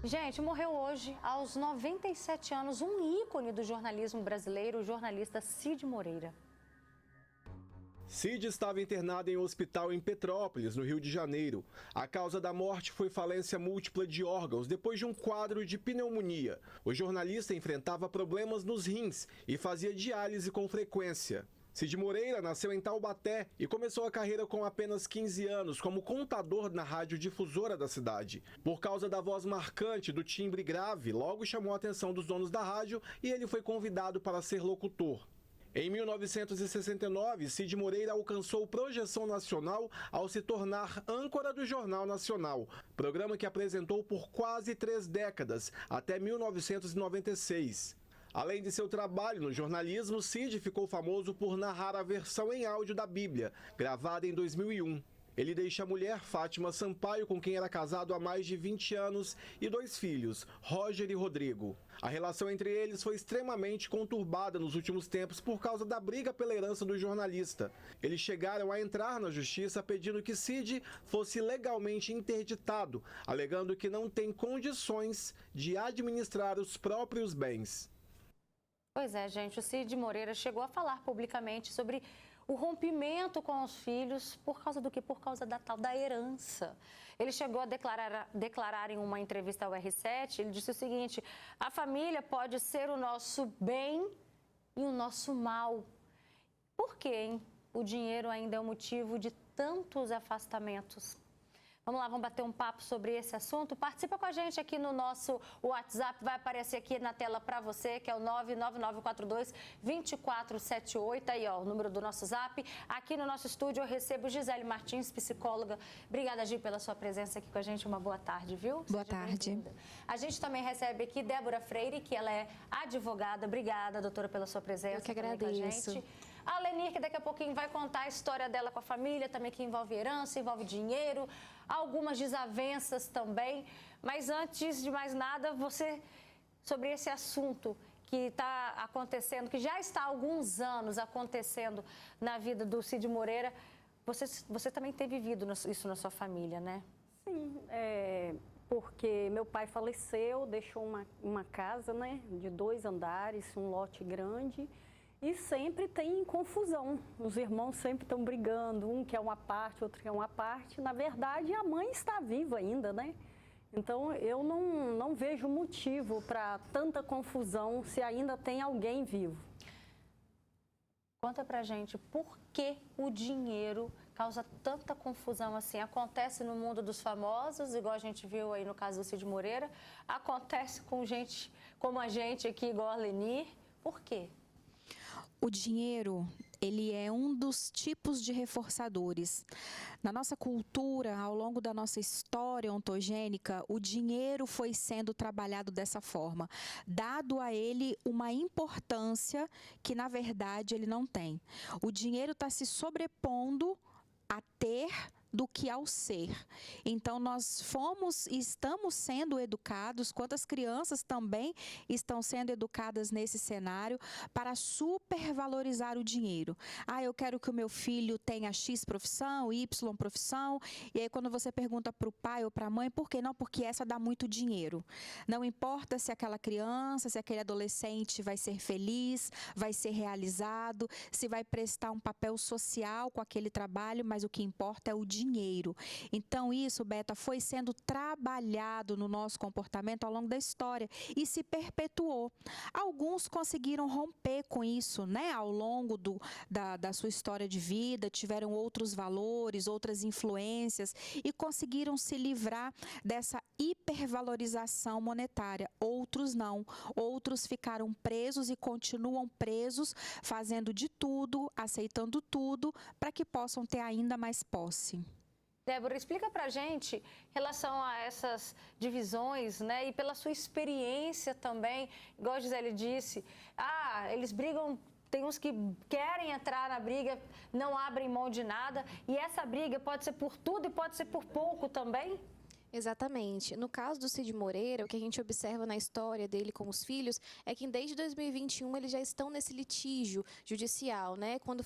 Gente, morreu hoje, aos 97 anos, um ícone do jornalismo brasileiro, o jornalista Cid Moreira. Cid estava internado em um hospital em Petrópolis, no Rio de Janeiro. A causa da morte foi falência múltipla de órgãos depois de um quadro de pneumonia. O jornalista enfrentava problemas nos rins e fazia diálise com frequência. Cid Moreira nasceu em Taubaté e começou a carreira com apenas 15 anos como contador na radiodifusora da cidade. Por causa da voz marcante, do timbre grave, logo chamou a atenção dos donos da rádio e ele foi convidado para ser locutor. Em 1969, Cid Moreira alcançou projeção nacional ao se tornar âncora do Jornal Nacional, programa que apresentou por quase 3 décadas, até 1996. Além de seu trabalho no jornalismo, Cid ficou famoso por narrar a versão em áudio da Bíblia, gravada em 2001. Ele deixa a mulher, Fátima Sampaio, com quem era casado há mais de 20 anos, e 2 filhos, Roger e Rodrigo. A relação entre eles foi extremamente conturbada nos últimos tempos por causa da briga pela herança do jornalista. Eles chegaram a entrar na justiça pedindo que Cid fosse legalmente interditado, alegando que não tem condições de administrar os próprios bens. Pois é, gente, o Cid Moreira chegou a falar publicamente sobre o rompimento com os filhos por causa do quê? Por causa da tal da herança. Ele chegou a declarar em uma entrevista ao R7, ele disse o seguinte: a família pode ser o nosso bem e o nosso mal. Por quê, hein? O dinheiro ainda é o motivo de tantos afastamentos. Vamos lá, vamos bater um papo sobre esse assunto. Participa com a gente aqui no nosso WhatsApp, vai aparecer aqui na tela para você, que é o 99942-2478, aí ó, o número do nosso zap. Aqui no nosso estúdio eu recebo Gisele Martins, psicóloga. Obrigada, Gi, pela sua presença aqui com a gente. Uma boa tarde, viu? Boa tarde. A gente também recebe aqui Débora Freire, que ela é advogada. Obrigada, doutora, pela sua presença. Eu que agradeço. Com a gente. A Lenir, que daqui a pouquinho vai contar a história dela com a família, também que envolve herança, envolve dinheiro, algumas desavenças também. Mas antes de mais nada, você, sobre esse assunto que está acontecendo, que já está há alguns anos acontecendo na vida do Cid Moreira, você também tem vivido isso na sua família, né? Sim, porque meu pai faleceu, deixou uma casa, né, de 2 andares, um lote grande. E sempre tem confusão, os irmãos sempre estão brigando, um quer uma parte, outro quer uma parte. Na verdade, a mãe está viva ainda, né? Então, eu não vejo motivo para tanta confusão se ainda tem alguém vivo. Conta pra gente por que o dinheiro causa tanta confusão assim. Acontece no mundo dos famosos, igual a gente viu aí no caso do Cid Moreira. Acontece com gente como a gente aqui, igual a Lenir. Por quê? O dinheiro, ele é um dos tipos de reforçadores. Na nossa cultura, ao longo da nossa história ontogênica, o dinheiro foi sendo trabalhado dessa forma, dado a ele uma importância que, na verdade, ele não tem. O dinheiro está se sobrepondo a ter do que ao ser. Então, nós fomos e estamos sendo educados, quantas crianças também estão sendo educadas nesse cenário para supervalorizar o dinheiro. Ah, eu quero que o meu filho tenha X profissão, Y profissão, e aí quando você pergunta para o pai ou para a mãe, por que não? Porque essa dá muito dinheiro. Não importa se aquela criança, se aquele adolescente vai ser feliz, vai ser realizado, se vai prestar um papel social com aquele trabalho, mas o que importa é o dinheiro. Então isso, Beta, foi sendo trabalhado no nosso comportamento ao longo da história e se perpetuou. Alguns conseguiram romper com isso, né? Ao longo da sua história de vida, tiveram outros valores, outras influências e conseguiram se livrar dessa hipervalorização monetária. Outros não. Outros ficaram presos e continuam presos, fazendo de tudo, aceitando tudo, para que possam ter ainda mais posse. Débora, explica pra gente em relação a essas divisões, né? E pela sua experiência também, igual a Gisele disse, eles brigam, tem uns que querem entrar na briga, não abrem mão de nada, e essa briga pode ser por tudo e pode ser por pouco também? Exatamente. No caso do Cid Moreira, o que a gente observa na história dele com os filhos é que desde 2021 eles já estão nesse litígio judicial, né? Quando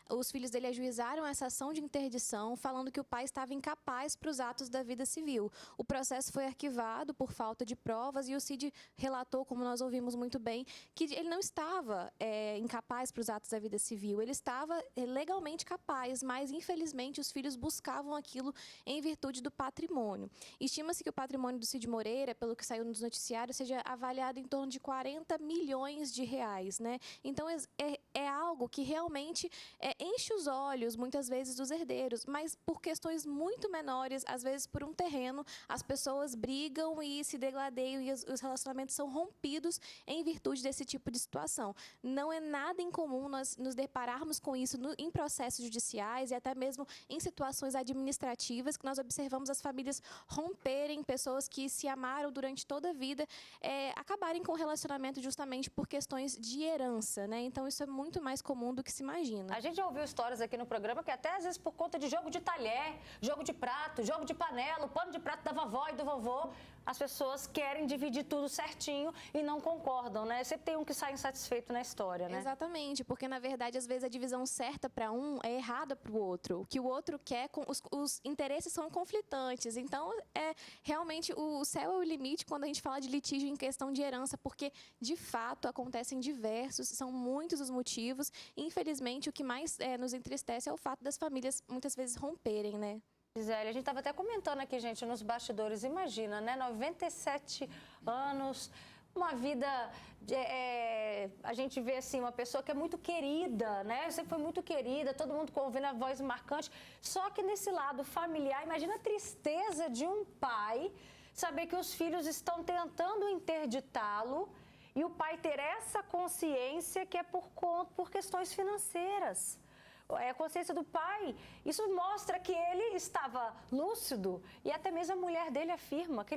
os filhos dele ajuizaram essa ação de interdição, falando que o pai estava incapaz para os atos da vida civil. O processo foi arquivado por falta de provas e o Cid relatou, como nós ouvimos muito bem, que ele não estava incapaz para os atos da vida civil. Ele estava legalmente capaz, mas infelizmente os filhos buscavam aquilo em virtude do patrimônio. Estima-se que o patrimônio do Cid Moreira, pelo que saiu nos noticiários, seja avaliado em torno de 40 milhões de reais, né? Então, é algo que realmente enche os olhos, muitas vezes, dos herdeiros, mas por questões muito menores, às vezes por um terreno, as pessoas brigam e se degladeiam e os relacionamentos são rompidos em virtude desse tipo de situação. Não é nada incomum nós nos depararmos com isso em processos judiciais e até mesmo em situações administrativas que nós observamos as famílias romperem, pessoas que se amaram durante toda a vida, acabarem com o relacionamento justamente por questões de herança, né? Então, isso é muito mais comum do que se imagina. A gente já ouviu histórias aqui no programa que até às vezes por conta de jogo de talher, jogo de prato, jogo de panela, o pano de prato da vovó e do vovô, as pessoas querem dividir tudo certinho e não concordam, né? Sempre tem um que sai insatisfeito na história, né? Exatamente, porque na verdade às vezes a divisão certa para um é errada para o outro. O que o outro quer, os interesses são conflitantes. Então, realmente o céu é o limite quando a gente fala de litígio em questão de herança, porque de fato acontecem diversos, são muitos os motivos. E, infelizmente, o que mais nos entristece é o fato das famílias muitas vezes romperem, né? Gisele, a gente estava até comentando aqui, gente, nos bastidores, imagina, né? 97 anos, uma vida, a gente vê assim, uma pessoa que é muito querida, né? Sempre foi muito querida, todo mundo ouvindo a voz marcante. Só que nesse lado familiar, imagina a tristeza de um pai saber que os filhos estão tentando interditá-lo e o pai ter essa consciência que é por questões financeiras. A consciência do pai, isso mostra que ele estava lúcido e até mesmo a mulher dele afirma que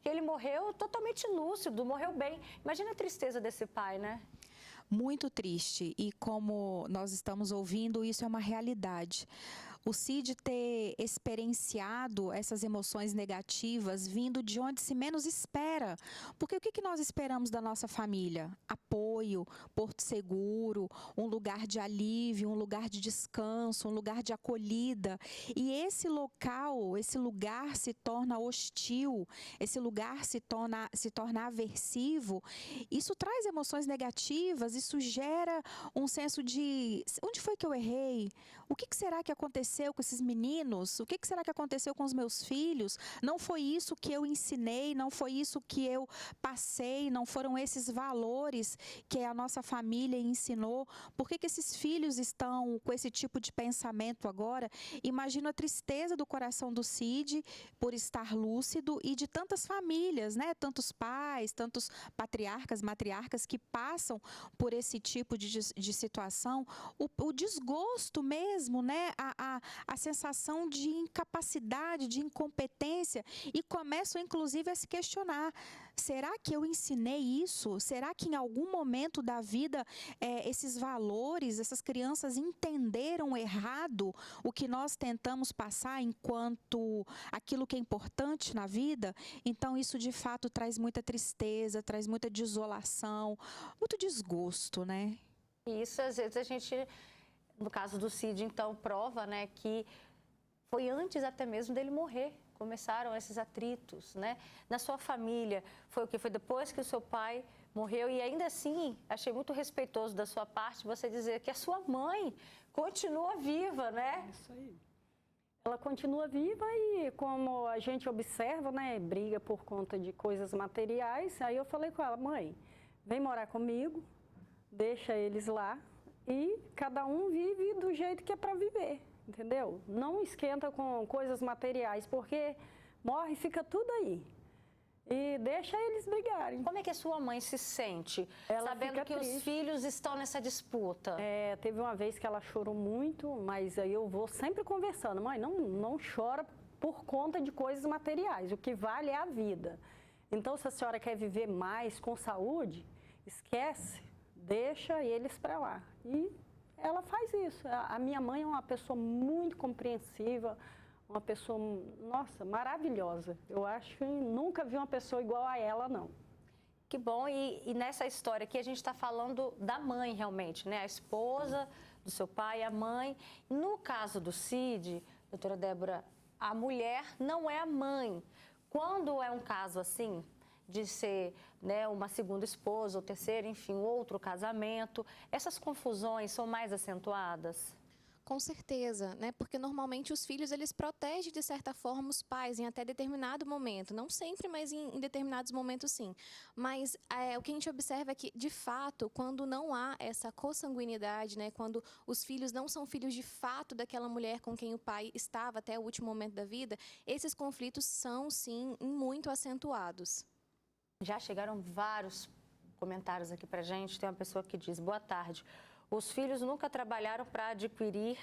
ele morreu totalmente lúcido, morreu bem. Imagina a tristeza desse pai, né? Muito triste, e como nós estamos ouvindo, isso é uma realidade. O Cid ter experienciado essas emoções negativas vindo de onde se menos espera. Porque o que nós esperamos da nossa família? Apoio, porto seguro, um lugar de alívio, um lugar de descanso, um lugar de acolhida. E esse lugar se torna hostil, esse lugar se torna aversivo. Isso traz emoções negativas, isso gera um senso de onde foi que eu errei? O que será que aconteceu com esses meninos? O que será que aconteceu com os meus filhos? Não foi isso que eu ensinei, não foi isso que eu passei, não foram esses valores que a nossa família ensinou. Por que esses filhos estão com esse tipo de pensamento agora? Imagino a tristeza do coração do Cid por estar lúcido e de tantas famílias, né? Tantos pais, tantos patriarcas, matriarcas que passam por esse tipo de situação. O desgosto mesmo, né? A sensação de incapacidade, de incompetência, e começam inclusive a se questionar: será que eu ensinei isso? Será que em algum momento da vida esses valores, essas crianças entenderam errado o que nós tentamos passar enquanto aquilo que é importante na vida? Então isso de fato traz muita tristeza, traz muita desolação, muito desgosto, né? Isso às vezes a gente, no caso do Cid, então, prova, né, que foi antes até mesmo dele morrer. Começaram esses atritos, né? Na sua família, foi o que? Foi depois que o seu pai morreu e ainda assim, achei muito respeitoso da sua parte você dizer que a sua mãe continua viva, né? Isso aí. Ela continua viva e, como a gente observa, né, briga por conta de coisas materiais. Aí eu falei com ela: mãe, vem morar comigo, deixa eles lá e cada um vive do jeito que é para viver, entendeu? Não esquenta com coisas materiais, porque morre e fica tudo aí. E deixa eles brigarem. Como é que a sua mãe se sente, Ela sabendo fica que triste. os filhos estão nessa disputa? Teve uma vez que ela chorou muito, mas aí eu vou sempre conversando: mãe, não chora por conta de coisas materiais, o que vale é a vida. Então, se a senhora quer viver mais com saúde, esquece, deixa eles para lá. E ela faz isso. A minha mãe é uma pessoa muito compreensiva, Uma pessoa, nossa, maravilhosa. Eu acho que nunca vi uma pessoa igual a ela, não. Que bom, e nessa história aqui a gente está falando da mãe realmente, né? A esposa do seu pai, a mãe. No caso do Cid, doutora Débora, a mulher não é a mãe. Quando é um caso assim, de ser, né, uma segunda esposa ou terceira, enfim, outro casamento, essas confusões são mais acentuadas? Com certeza, né? Porque normalmente os filhos eles protegem de certa forma os pais em até determinado momento, não sempre, mas em determinados momentos sim. Mas o que a gente observa é que, de fato, quando não há essa consanguinidade, né? Quando os filhos não são filhos de fato daquela mulher com quem o pai estava até o último momento da vida, esses conflitos são sim muito acentuados. Já chegaram vários comentários aqui pra gente. Tem uma pessoa que diz: boa tarde. Os filhos nunca trabalharam para adquirir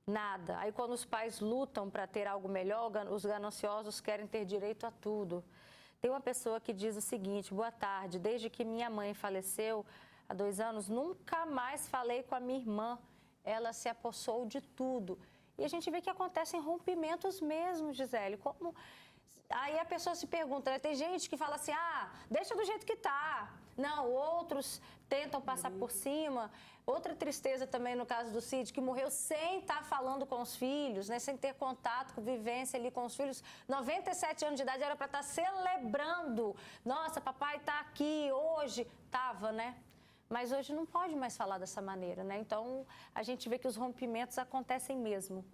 nada. Aí, quando os pais lutam para ter algo melhor, os gananciosos querem ter direito a tudo. Tem uma pessoa que diz o seguinte: boa tarde, desde que minha mãe faleceu há 2 anos, nunca mais falei com a minha irmã. Ela se apossou de tudo. E a gente vê que acontecem rompimentos mesmo, Gisele. Como... Aí a pessoa se pergunta, né? Tem gente que fala assim: ah, deixa do jeito que tá. Não, outros tentam passar por cima. Outra tristeza também no caso do Cid, que morreu sem estar falando com os filhos, né? Sem ter contato, vivência ali com os filhos. 97 anos de idade, era para estar celebrando. Nossa, papai está aqui hoje. Tava, né? Mas hoje não pode mais falar dessa maneira, né? Então, a gente vê que os rompimentos acontecem mesmo.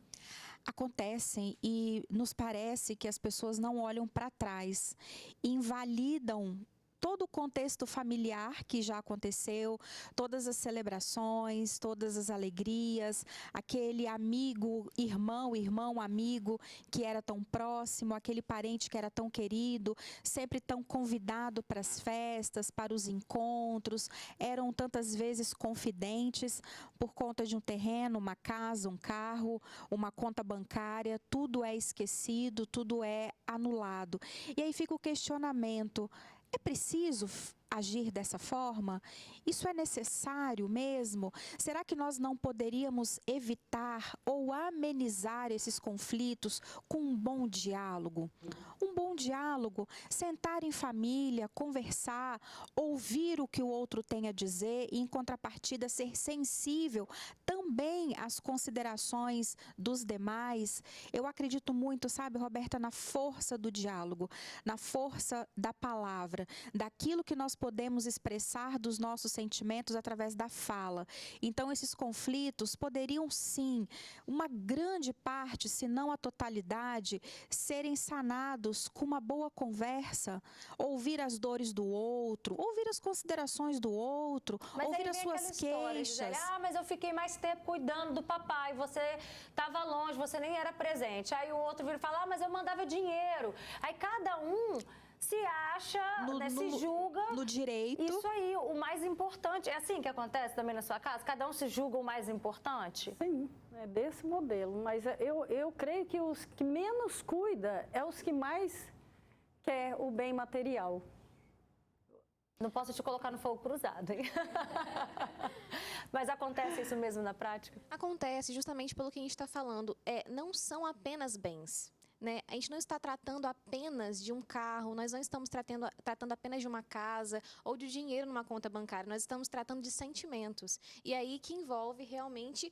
Acontecem e nos parece que as pessoas não olham para trás, invalidam todo o contexto familiar que já aconteceu, todas as celebrações, todas as alegrias, aquele amigo, irmão, amigo que era tão próximo, aquele parente que era tão querido, sempre tão convidado para as festas, para os encontros, eram tantas vezes confidentes por conta de um terreno, uma casa, um carro, uma conta bancária, tudo é esquecido, tudo é anulado. E aí fica o questionamento: é preciso agir dessa forma? Isso é necessário mesmo? Será que nós não poderíamos evitar ou amenizar esses conflitos com um bom diálogo? Um bom diálogo, sentar em família, conversar, ouvir o que o outro tem a dizer e, em contrapartida, ser sensível também às considerações dos demais. Eu acredito muito, sabe, Roberta, na força do diálogo, na força da palavra, daquilo que nós podemos expressar dos nossos sentimentos através da fala. Então, esses conflitos poderiam sim, uma grande parte, se não a totalidade, serem sanados com uma boa conversa, ouvir as dores do outro, ouvir as considerações do outro, mas ouvir as suas queixas. Gisele, mas eu fiquei mais tempo cuidando do papai, você estava longe, você nem era presente. Aí o outro vira e fala: mas eu mandava dinheiro. Aí cada um se acha, né, se julga no direito. Isso aí, o mais importante. É assim que acontece também na sua casa? Cada um se julga o mais importante? Sim, é desse modelo. Mas eu creio que os que menos cuida é os que mais quer o bem material. Não posso te colocar no fogo cruzado, hein? Mas acontece isso mesmo na prática? Acontece justamente pelo que a gente está falando. Não são apenas bens. Né? A gente não está tratando apenas de um carro, nós não estamos tratando apenas de uma casa ou de dinheiro numa conta bancária, nós estamos tratando de sentimentos. E aí que envolve realmente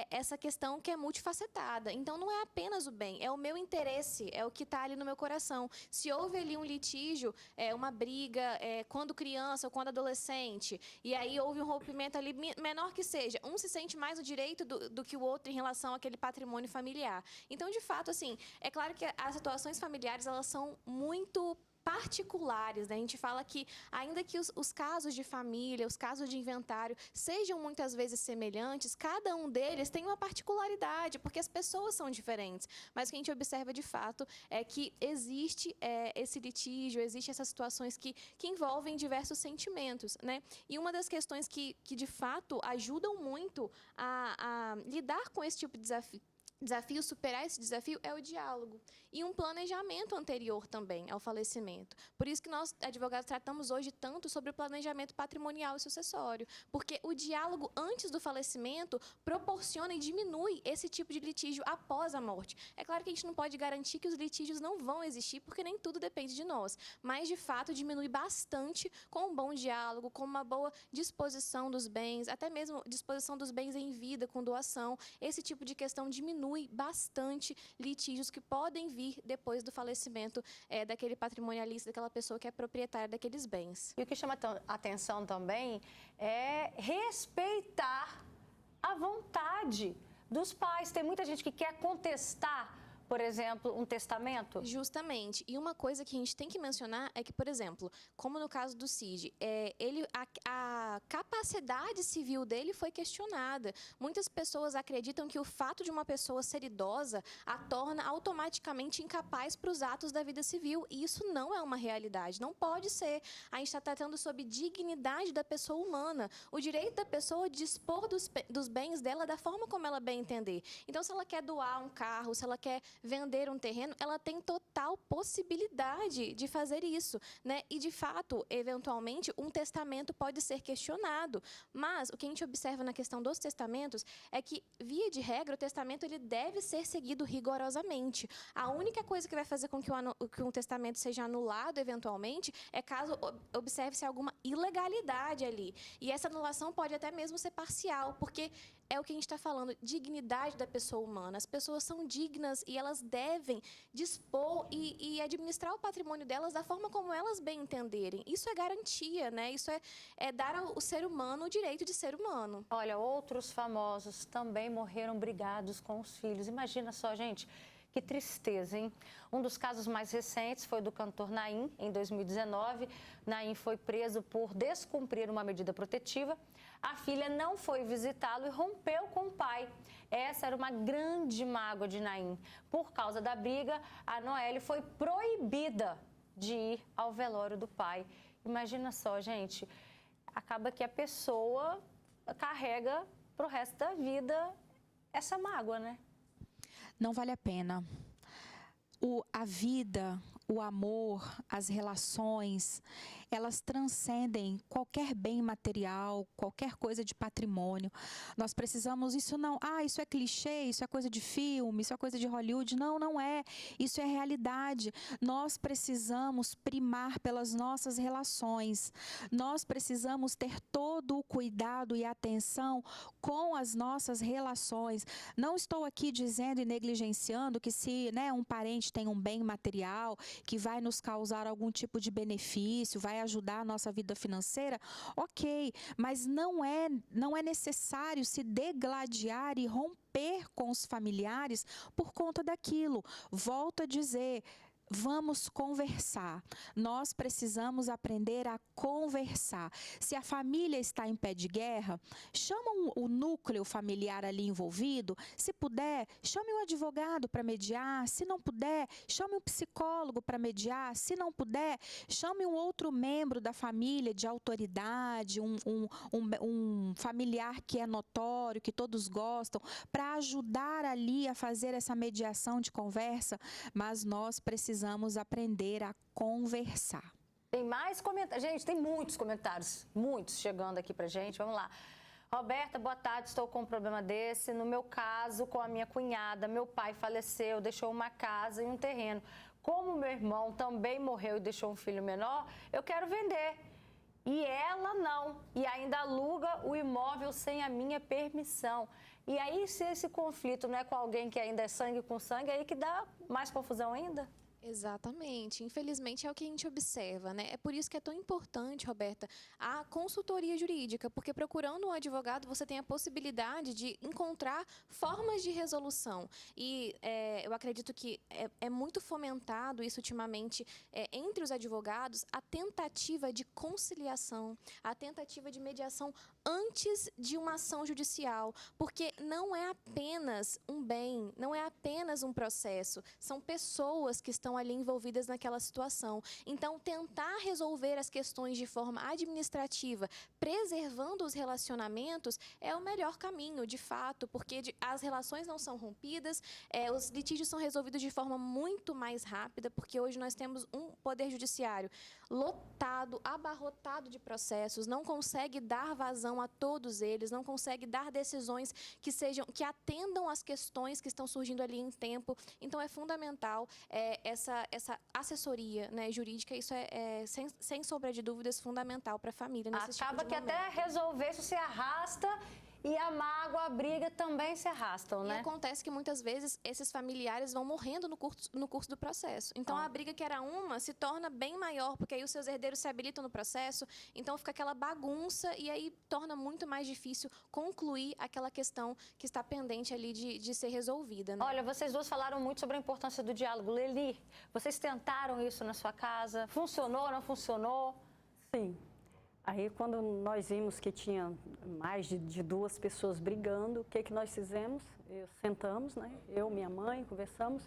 essa questão que é multifacetada. Então, não é apenas o bem, é o meu interesse, é o que está ali no meu coração. Se houve ali um litígio, uma briga, quando criança ou quando adolescente, e aí houve um rompimento ali, menor que seja, um se sente mais o direito do que o outro em relação àquele patrimônio familiar. Então, de fato, assim, é claro que as situações familiares, elas são muito particulares, né? A gente fala que, ainda que os casos de família, os casos de inventário sejam muitas vezes semelhantes, cada um deles tem uma particularidade, porque as pessoas são diferentes. Mas o que a gente observa, de fato, é que existe esse litígio, existem essas situações que envolvem diversos sentimentos, né? E uma das questões que de fato, ajudam muito a lidar com esse tipo de desafio, superar esse desafio, é o diálogo. E um planejamento anterior também ao falecimento. Por isso que nós, advogados, tratamos hoje tanto sobre o planejamento patrimonial e sucessório. Porque o diálogo antes do falecimento proporciona e diminui esse tipo de litígio após a morte. É claro que a gente não pode garantir que os litígios não vão existir, porque nem tudo depende de nós. Mas, de fato, diminui bastante com um bom diálogo, com uma boa disposição dos bens, até mesmo disposição dos bens em vida, com doação. Esse tipo de questão diminui bastante litígios que podem vir depois do falecimento daquele patrimonialista, daquela pessoa que é proprietária daqueles bens. E o que chama atenção também é respeitar a vontade dos pais. Tem muita gente que quer contestar, por exemplo, um testamento? Justamente. E uma coisa que a gente tem que mencionar é que, por exemplo, como no caso do Cid, a capacidade civil dele foi questionada. Muitas pessoas acreditam que o fato de uma pessoa ser idosa a torna automaticamente incapaz para os atos da vida civil. E isso não é uma realidade. Não pode ser. A gente está tratando sobre dignidade da pessoa humana. O direito da pessoa de dispor dos bens dela da forma como ela bem entender. Então, se ela quer doar um carro, se ela quer vender um terreno, ela tem total possibilidade de fazer isso, né? E, de fato, eventualmente, um testamento pode ser questionado. Mas o que a gente observa na questão dos testamentos é que, via de regra, o testamento ele deve ser seguido rigorosamente. A única coisa que vai fazer com que um testamento seja anulado, eventualmente, é caso observe-se alguma ilegalidade ali. E essa anulação pode até mesmo ser parcial, porque é o que a gente está falando, dignidade da pessoa humana. As pessoas são dignas e elas devem dispor e administrar o patrimônio delas da forma como elas bem entenderem. Isso é garantia, né? Isso é dar ao ser humano o direito de ser humano. Olha, outros famosos também morreram brigados com os filhos. Imagina só, gente. Que tristeza, hein? Um dos casos mais recentes foi do cantor Naim, em 2019. Naim foi preso por descumprir uma medida protetiva. A filha não foi visitá-lo e rompeu com o pai. Essa era uma grande mágoa de Naim. Por causa da briga, a Noelle foi proibida de ir ao velório do pai. Imagina só, gente, acaba que a pessoa carrega pro resto da vida essa mágoa, né? Não vale a pena. A vida, o amor, as relações, elas transcendem qualquer bem material, qualquer coisa de patrimônio. Nós precisamos, isso é clichê, isso é coisa de filme, isso é coisa de Hollywood. Não, não é. Isso é realidade. Nós precisamos primar pelas nossas relações. Nós precisamos ter todo o cuidado e atenção com as nossas relações. Não estou aqui dizendo e negligenciando que se, um parente tem um bem material que vai nos causar algum tipo de benefício, vai ajudar a nossa vida financeira, ok, mas não é necessário se degladiar e romper com os familiares por conta daquilo. Volto a dizer, vamos conversar. Nós precisamos aprender a conversar. Se a família está em pé de guerra, chama o núcleo familiar ali envolvido. Se puder, chame um advogado para mediar. Se não puder, chame um psicólogo para mediar. Se não puder, chame um outro membro da família de autoridade, um familiar que é notório, que todos gostam, para ajudar ali a fazer essa mediação de conversa. Mas nós precisamos aprender a conversar. Tem mais comentários. Gente, tem muitos comentários, muitos chegando aqui pra gente. Vamos lá. Roberta, boa tarde, estou com um problema desse. No meu caso, com a minha cunhada, meu pai faleceu, deixou uma casa e um terreno. Como meu irmão também morreu e deixou um filho menor, eu quero vender. E ela não. E ainda aluga o imóvel sem a minha permissão. E aí, se esse conflito não é com alguém que ainda é sangue com sangue, aí que dá mais confusão ainda? Exatamente. Infelizmente, é o que a gente observa, né? É por isso que é tão importante, Roberta, a consultoria jurídica, porque procurando um advogado, você tem a possibilidade de encontrar formas de resolução. E eu acredito que é muito fomentado isso ultimamente entre os advogados, a tentativa de conciliação, a tentativa de mediação antes de uma ação judicial, porque não é apenas um bem, não é apenas um processo, são pessoas que estão estão ali envolvidas naquela situação. Então, tentar resolver as questões de forma administrativa, preservando os relacionamentos, é o melhor caminho, de fato, porque as relações não são rompidas, os litígios são resolvidos de forma muito mais rápida, porque hoje nós temos um poder judiciário lotado, abarrotado de processos, não consegue dar vazão a todos eles, não consegue dar decisões que atendam às questões que estão surgindo ali em tempo. Então, é fundamental essa assessoria, né, jurídica, isso sem sombra de dúvidas, fundamental para a família nesse tipo de Acaba que momento. até resolver isso se arrasta e a mágoa, a briga também se arrastam, né? E acontece que muitas vezes esses familiares vão morrendo no curso do processo. Então, a briga que era uma se torna bem maior, porque aí os seus herdeiros se habilitam no processo, então fica aquela bagunça e aí torna muito mais difícil concluir aquela questão que está pendente ali de ser resolvida, né? Olha, vocês duas falaram muito sobre a importância do diálogo. Leli, vocês tentaram isso na sua casa? Funcionou, não funcionou? Sim. Aí, quando nós vimos que tinha mais de duas pessoas brigando, o que nós fizemos? Sentamos, né? Eu, minha mãe, conversamos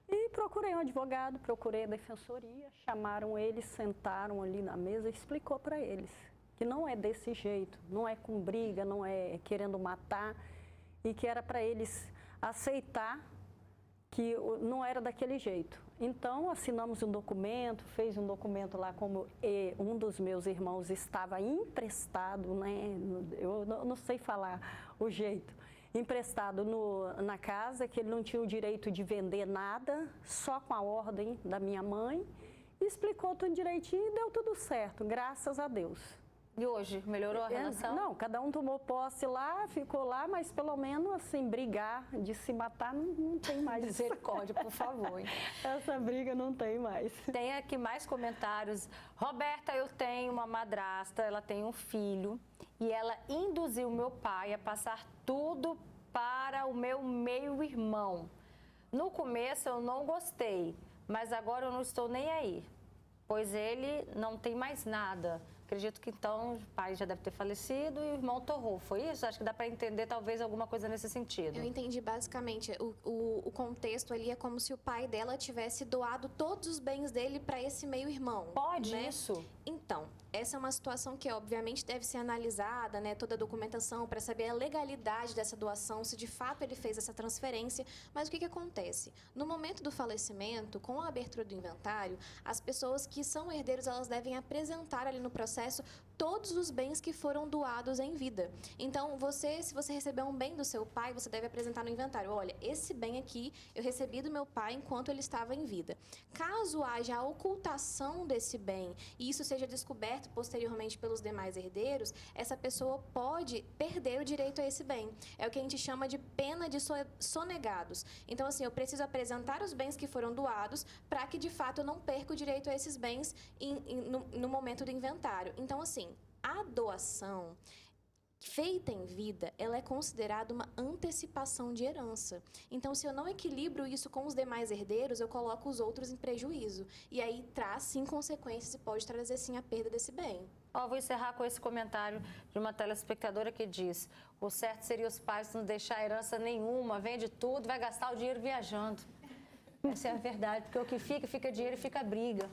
e procurei um advogado, procurei a defensoria, chamaram eles, sentaram ali na mesa e explicou para eles que não é desse jeito, não é com briga, não é querendo matar e que era para eles aceitar que não era daquele jeito. Então, assinamos um documento, fez um documento lá como um dos meus irmãos estava emprestado, né? Eu não sei falar o jeito, emprestado na casa, que ele não tinha o direito de vender nada, só com a ordem da minha mãe, explicou tudo direitinho e deu tudo certo, graças a Deus. E hoje, melhorou a relação? Não, cada um tomou posse lá, ficou lá, mas pelo menos, assim, brigar, de se matar, não tem mais. Misericórdia, por favor. Hein? Essa briga não tem mais. Tem aqui mais comentários. Roberta, eu tenho uma madrasta, ela tem um filho e ela induziu meu pai a passar tudo para o meu meio-irmão. No começo eu não gostei, mas agora eu não estou nem aí, pois ele não tem mais nada. Acredito que então o pai já deve ter falecido e o irmão torrou. Foi isso? Acho que dá para entender talvez alguma coisa nesse sentido. Eu entendi basicamente. O contexto ali é como se o pai dela tivesse doado todos os bens dele para esse meio-irmão. Pode, né? isso? Então, essa é uma situação que obviamente deve ser analisada, né? Toda a documentação para saber a legalidade dessa doação, se de fato ele fez essa transferência. Mas o que acontece? No momento do falecimento, com a abertura do inventário, as pessoas que são herdeiros, elas devem apresentar ali no processo todos os bens que foram doados em vida. Então, se você receber um bem do seu pai, você deve apresentar no inventário. Olha, esse bem aqui eu recebi do meu pai enquanto ele estava em vida. Caso haja a ocultação desse bem e isso seja descoberto posteriormente pelos demais herdeiros, essa pessoa pode perder o direito a esse bem. É o que a gente chama de pena de sonegados. Então, assim, eu preciso apresentar os bens que foram doados para que, de fato, eu não perca o direito a esses bens no momento do inventário. Então, assim, a doação feita em vida, ela é considerada uma antecipação de herança. Então, se eu não equilibro isso com os demais herdeiros, eu coloco os outros em prejuízo. E aí traz, sim, consequências e pode trazer, sim, a perda desse bem. Vou encerrar com esse comentário de uma telespectadora que diz: o certo seria os pais não deixar herança nenhuma, vende tudo, vai gastar o dinheiro viajando. Essa é a verdade, porque o que fica dinheiro e fica briga.